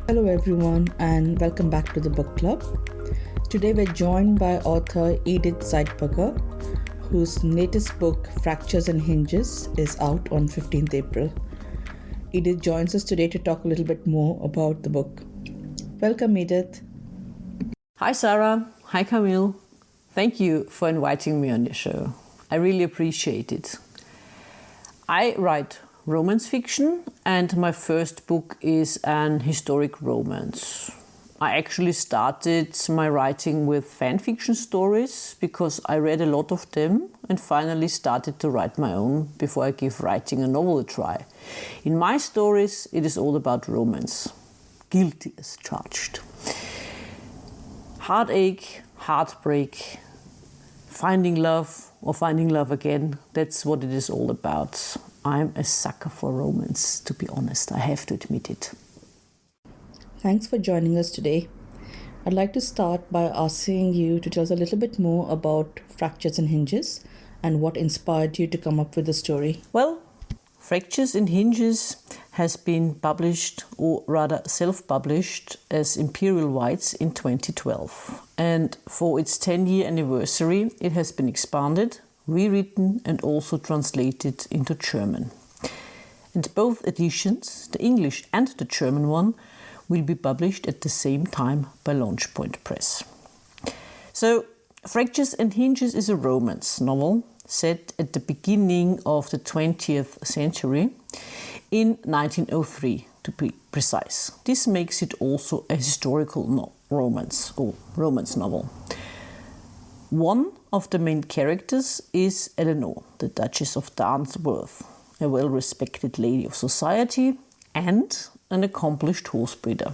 Hello everyone and welcome back to the book club. Today we're joined by author Edith Zeitlberger, whose latest book Fractures and Hinges is out on 15th April. Edith joins us today to talk a little bit more about the book. Welcome, Edith. Hi Sarah, hi Camille. Thank you for inviting me on your show. I really appreciate it. I write romance fiction and my first book is an historic romance. I actually started my writing with fan fiction stories because I read a lot of them and finally started to write my own before I gave writing a novel a try. In my stories, it is all about romance. Guilty as charged. Heartache, heartbreak, finding love or finding love again, that's what it is all about. I'm a sucker for romance, to be honest, I have to admit it. Thanks for joining us today. I'd like to start by asking you to tell us a little bit more about Fractures and Hinges and what inspired you to come up with the story. Well, Fractures and Hinges has been published, or rather self-published, as Imperial Whites in 2012. And for its 10-year anniversary, it has been expanded, rewritten and also translated into German. And both editions, the English and the German one, will be published at the same time by Launchpoint Press. So, Fractures and Hinges is a romance novel set at the beginning of the 20th century, in 1903 to be precise. This makes it also a historical romance or romance novel. One of the main characters is Eleanor, the Duchess of Darnsworth, a well-respected lady of society and an accomplished horse breeder.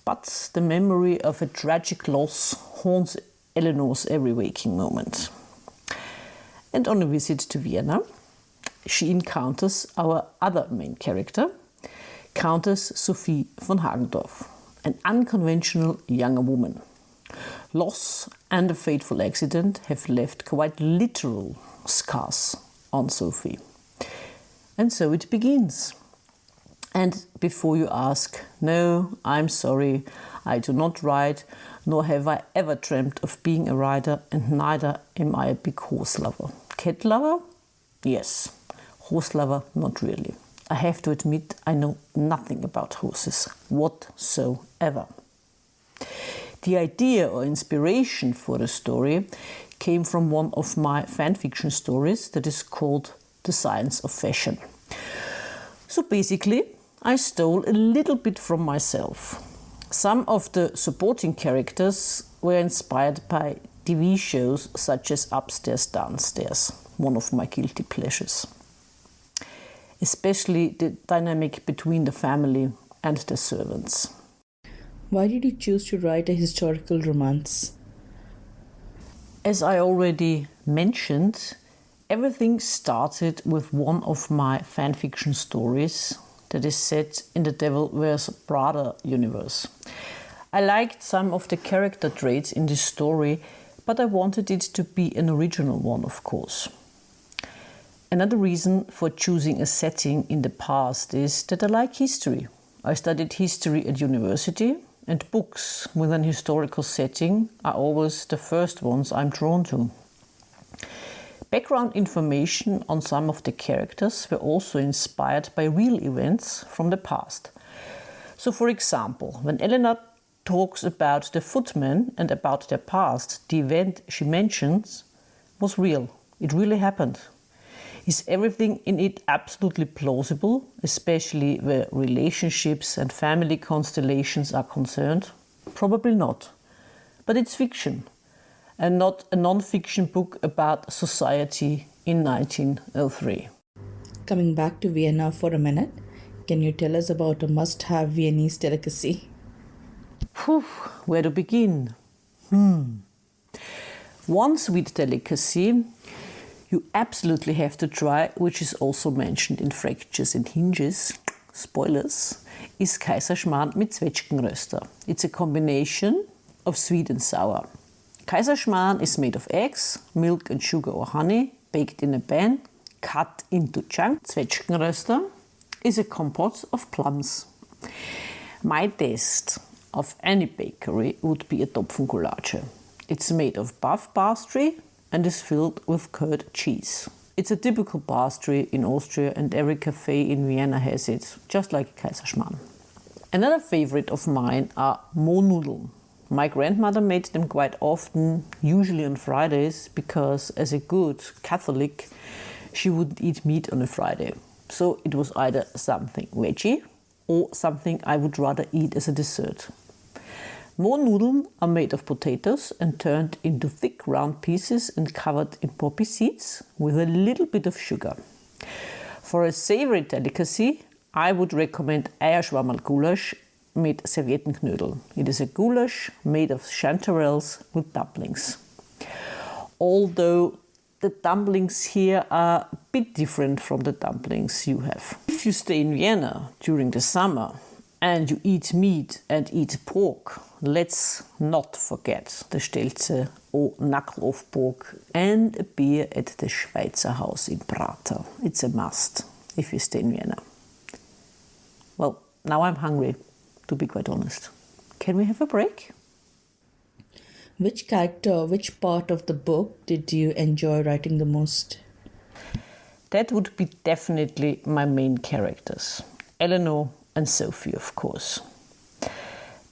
But the memory of a tragic loss haunts Eleanor's every waking moment. And on a visit to Vienna, she encounters our other main character, Countess Sophie von Hagendorf, an unconventional younger woman. Loss and a fateful accident have left quite literal scars on Sophie. And so it begins. And before you ask, no, I'm sorry, I do not ride, nor have I ever dreamt of being a rider, and neither am I a big horse lover. Cat lover? Yes. Horse lover? Not really. I have to admit I know nothing about horses whatsoever. The idea or inspiration for the story came from one of my fan fiction stories that is called The Science of Fashion. So basically, I stole a little bit from myself. Some of the supporting characters were inspired by TV shows such as Upstairs, Downstairs, one of my guilty pleasures. Especially the dynamic between the family and the servants. Why did you choose to write a historical romance? As I already mentioned, everything started with one of my fan fiction stories that is set in the Devil Wears Prada universe. I liked some of the character traits in this story, but I wanted it to be an original one, of course. Another reason for choosing a setting in the past is that I like history. I studied history at university, and books with an historical setting are always the first ones I'm drawn to. Background information on some of the characters were also inspired by real events from the past. So for example, when Eleanor talks about the footmen and about their past, the event she mentions was real. It really happened. Is everything in it absolutely plausible, especially where relationships and family constellations are concerned? Probably not. But it's fiction, and not a non-fiction book about society in 1903. Coming back to Vienna for a minute, can you tell us about a must-have Viennese delicacy? Where to begin? One sweet delicacy you absolutely have to try, which is also mentioned in Fractures and Hinges, spoilers, is Kaiserschmarrn mit Zwetschgenröster. It's a combination of sweet and sour. Kaiserschmarrn is made of eggs, milk and sugar or honey, baked in a pan, cut into chunks. Zwetschgenröster is a compote of plums. My taste of any bakery would be a Topfencoulage. It's made of buff pastry and is filled with curd cheese. It's a typical pastry in Austria and every cafe in Vienna has it, just like Kaiserschmarrn. Another favorite of mine are Mohnnudeln. My grandmother made them quite often, usually on Fridays, because as a good Catholic, she wouldn't eat meat on a Friday. So it was either something veggie or something I would rather eat as a dessert. Mohnnudeln are made of potatoes and turned into thick round pieces and covered in poppy seeds with a little bit of sugar. For a savory delicacy, I would recommend Eierschwammerl goulash mit Serviettenknödel. It is a goulash made of chanterelles with dumplings. Although the dumplings here are a bit different from the dumplings you have. If you stay in Vienna during the summer and you eat meat and eat pork, let's not forget the Stelze or knuckle of pork and a beer at the Schweizer Haus in Prater. It's a must if you stay in Vienna. Well, now I'm hungry, to be quite honest. Can we have a break? Which character, which part of the book did you enjoy writing the most? That would be definitely my main characters, Eleanor and Sophie, of course.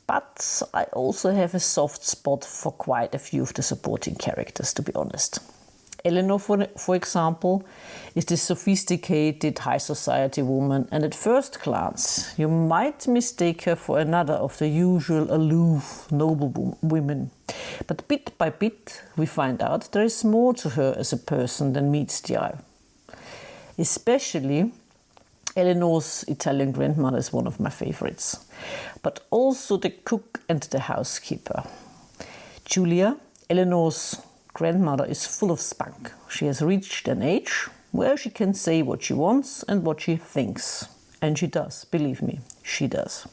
But I also have a soft spot for quite a few of the supporting characters, to be honest. Eleanor, for example, is this sophisticated high society woman, and at first glance you might mistake her for another of the usual aloof, noble women. But bit by bit we find out there is more to her as a person than meets the eye. Especially Eleanor's Italian grandmother is one of my favorites, but also the cook and the housekeeper. Julia, Eleanor's grandmother, is full of spunk. She has reached an age where she can say what she wants and what she thinks. And she does, believe me, she does.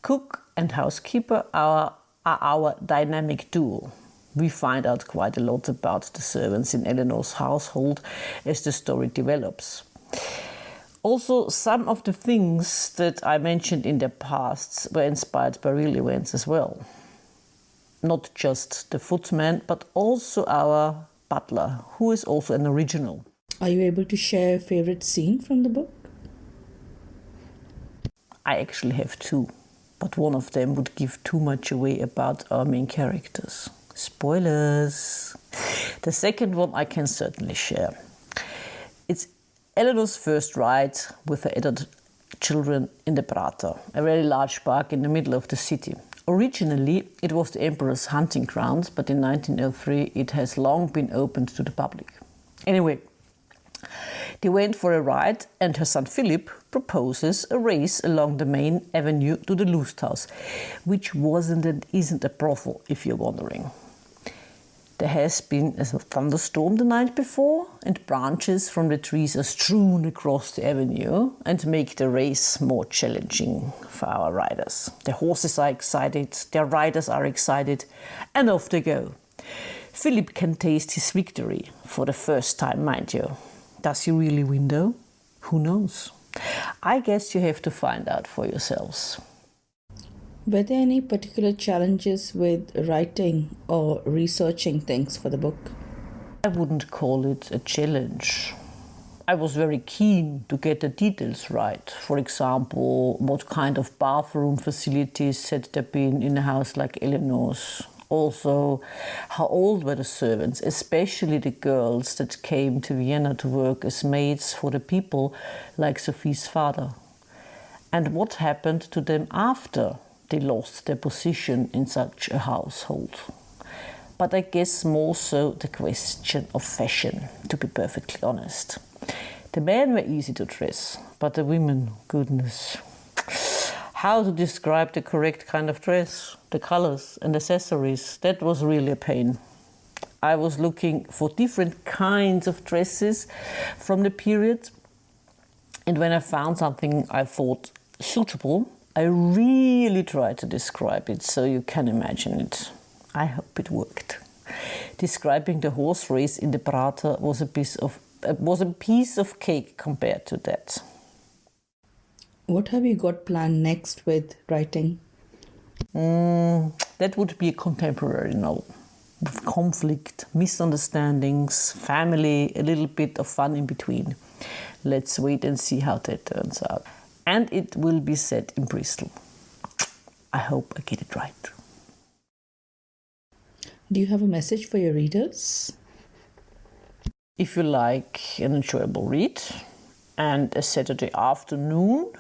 Cook and housekeeper are our dynamic duo. We find out quite a lot about the servants in Eleanor's household as the story develops. Also, some of the things that I mentioned in the past were inspired by real events as well. Not just the footman, but also our butler, who is also an original. Are you able to share a favorite scene from the book? I actually have two, but one of them would give too much away about our main characters. Spoilers! The second one I can certainly share. It's Eleanor's first ride with her adult children in the Prater, a very large park in the middle of the city. Originally, it was the emperor's hunting grounds, but in 1903 it has long been opened to the public. Anyway, they went for a ride and her son Philip proposes a race along the main avenue to the Lusthaus, which wasn't and isn't a brothel, if you're wondering. There has been a thunderstorm the night before, and branches from the trees are strewn across the avenue and make the race more challenging for our riders. The horses are excited, their riders are excited, and off they go. Philip can taste his victory for the first time, mind you. Does he really win though? Who knows? I guess you have to find out for yourselves. Were there any particular challenges with writing or researching things for the book? I wouldn't call it a challenge. I was very keen to get the details right. For example, what kind of bathroom facilities had there been in a house like Eleanor's? Also, how old were the servants, especially the girls that came to Vienna to work as maids for the people like Sophie's father? And what happened to them after they lost their position in such a household? But I guess more so the question of fashion, to be perfectly honest. The men were easy to dress, but the women, goodness. How to describe the correct kind of dress, the colors and accessories, that was really a pain. I was looking for different kinds of dresses from the period, and when I found something I thought suitable, I really tried to describe it so you can imagine it. I hope it worked. Describing the horse race in the Prater was a piece of cake compared to that. What have you got planned next with writing? That would be a contemporary novel with conflict, misunderstandings, family, a little bit of fun in between. Let's wait and see how that turns out. And it will be set in Bristol. I hope I get it right. Do you have a message for your readers? If you like an enjoyable read and a Saturday afternoon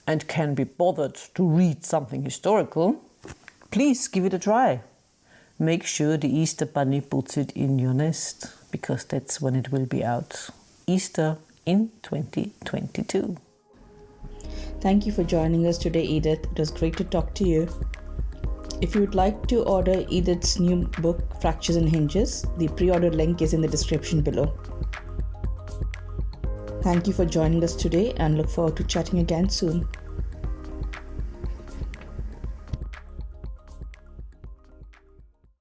and can be bothered to read something historical, please give it a try. Make sure the Easter Bunny puts it in your nest, because that's when it will be out. Easter in 2022. Thank you for joining us today, Edith. It was great to talk to you. If you would like to order Edith's new book, Fractures and Hinges, the pre-order link is in the description below. Thank you for joining us today and look forward to chatting again soon.